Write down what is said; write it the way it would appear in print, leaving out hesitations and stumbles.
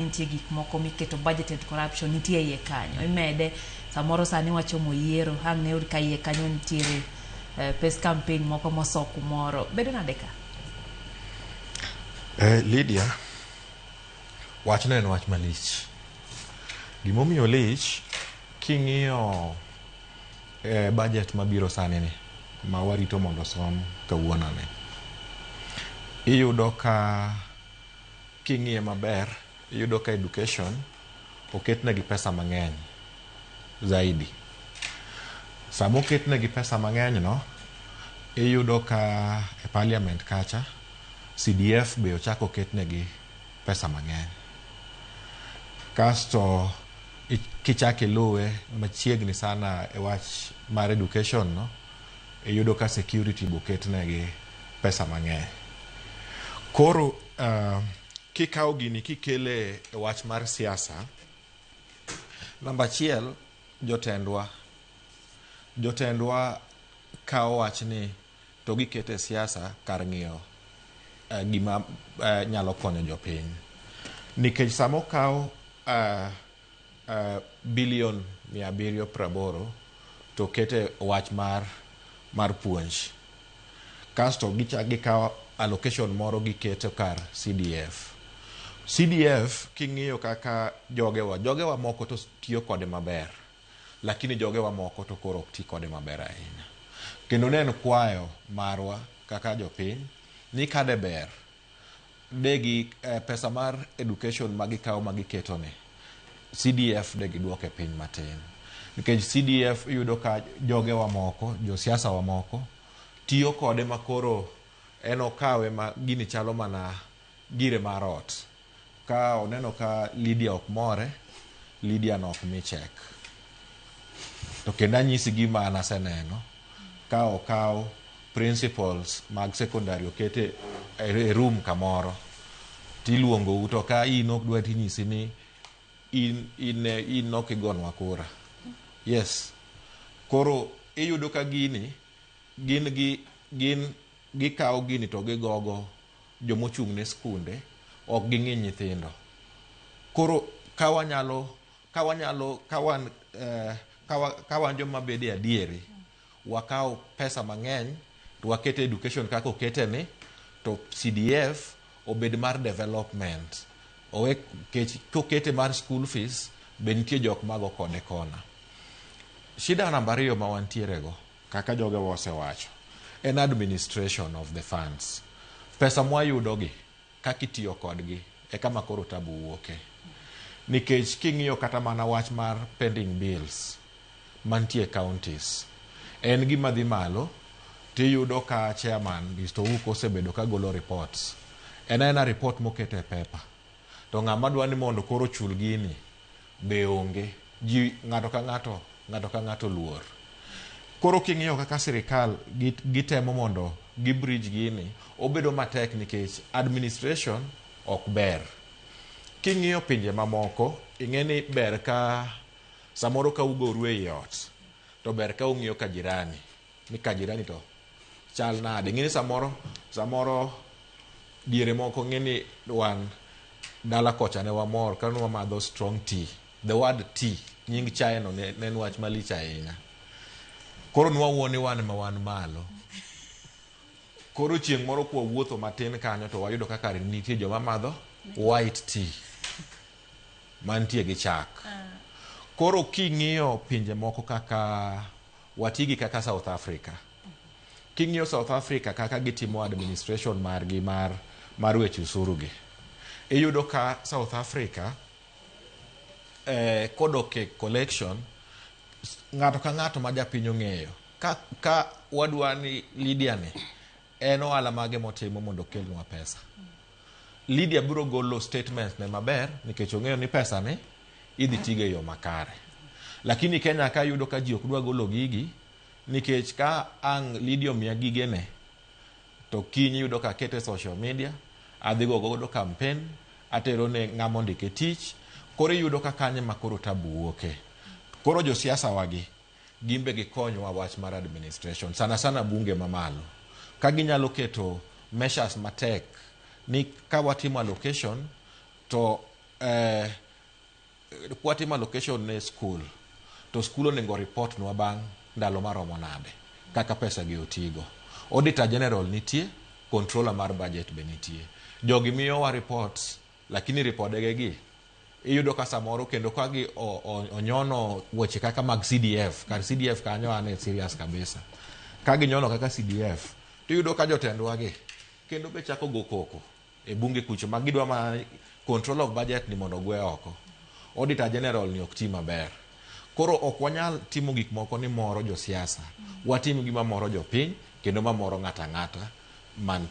nitie gik moko miketo budgeted corruption nitie iye kanyo imede samoro sani wachomo yiero hang' ne ka iye kanyo nitiere pes campaign moko mosoku moro bedo nade ka Lydia wachno en wach malich gimomiyo lich king'iyo budget mabiro sani ni ma warito mondo som kawuononi iyudo ka king'iye maber iyudo ka education oketnegi pesa mang'eny zaidi sama oketnegi pesa mang'eny no iyudo ka e parliament kacha CDF be ochako oketnegi pesa mang'eny kasto kichake luwe machiegni sana e wach mar education no iyudo ka security boketnegi pesa mang'eny koro kikawo gini kikele e wach mar siasa namba achiel jotendwa kawo wachni to gikete siasa kar ng'iyo gima nyalo konyo jopiny nikech sama okawo bilion 780 to kete wach mar puonj kasto gikawo allocation moro giketo kar CDF king'iyo kaka jogewa moko to tiyo kode maber lakini jogewa moko to koro ok ti kode maber ahinya kendo nen kwayo marwa kaka jopiny ni kade ber degi pesa mar education magikawo magiketone CDF degi duoke piny matin nikech CDF yudo ka jogewa moko josiasa wa moko tiyo kode makoro en okawe ma gini chalo mana gire mar ot ka oneno ka Lydia ok more Lydia no ok mi check to kendo anyisi gima anaseneno ka okaw principals mag secondary okete e room kamoro tiluongo to ka in ok dwa tinyisi ni in ok igonwa kura yes koro iyudo ka gini gikawo gini to gigogo jomochung' ne skunde ok ging'i nyithindo koro kawan joma bede adieri wakaw pesa mang'eny to wakete education kaka okete ni to CDF obed mar development kokete mar school fees be nitie jok mago kode kona shida namba 2 ma wantiere go kaka jogewa osewacho en administration of the funds pesa mwayudogi kaka itiyo kodgi e kama koro tabu wuoke nikech king'iyo kata mana wach mar pending bills mantie counties en gima dhi malo tiyudo ka chairman Mr. Uko osebedo ka golo reports en report moketo e paper to ng'ama dwa ni mondo koro chul gini be onge ji ng'ato ka ng'ato luor koro king'iyo kaka sirikal gitemo mondo gibridge gini obedo matek nikech administration ok ber king'iyo pinje mamoko ing'eni ber ka samoro ka ugoru e ot to ber ka ung'iyo ka jirani ni ka jirani to chal nade ng'eni samoro diere moko ng'eni wan dala kocha ne wamor ka wamadho strong tea the word tea nying chai no ne wach malich ahinya koro nwawuoni wan ma wan malo koro chieng' moro kwa wuotho matin kanyo to wayudo kaka nitie joma madho white tea mantie gi chak koro king'iyo pinje moko kaka watigi kaka South Africa king'iyo South Africa kaka gitimo administration margi mar weche usurugi iyudo ka South Africa kodoke collection ng'ato ka ng'ato ma japiny ong'eyo ka wadwa ni Lydia ni en ohala mage motimo mondo kelnwa pesa Lydia biro golo statements ne maber nikech ong'eyo ni pesa ni idhi tige yo makare lakini Kenya ka yudo ka ji ok dwa golo gigi nikech ka ang' Lydia miya gige ne to kiny yudo ka kete social media adhi godo campaign atero ne ng'amo ndike tich koro yudo ka kanye makoro tabu wuoke koro josiasa wagi gimbe gikonywa wach mar administration sana bunge mamalo ka ginyalo keto measures matek ni ka watimo allocation to kwatimo allocation ne school, to school onego report nwa bang' ndalo maromo nade kaka pesa gi otigo. Auditor General nitie, controller mar budget be nitie. Jogi miyowa reports, lakini ripodege gi iyudo ka samoro kendo ka gi onyono weche kaka mag CDF, kar CDF kanyo ane serious kabisa. Ka ginyono kaka CDF, to iyudo ka jotendwa gi kendo be chako go koko e bunge kucho magidwa ma control of budget ni mondo gwe oko. Auditor General ni ok ti maber. Koro ok wanyal timo gik moko ni moro jo siasa. Watimo gima moro jo piny kendo ma moro ng'ata ng'ata man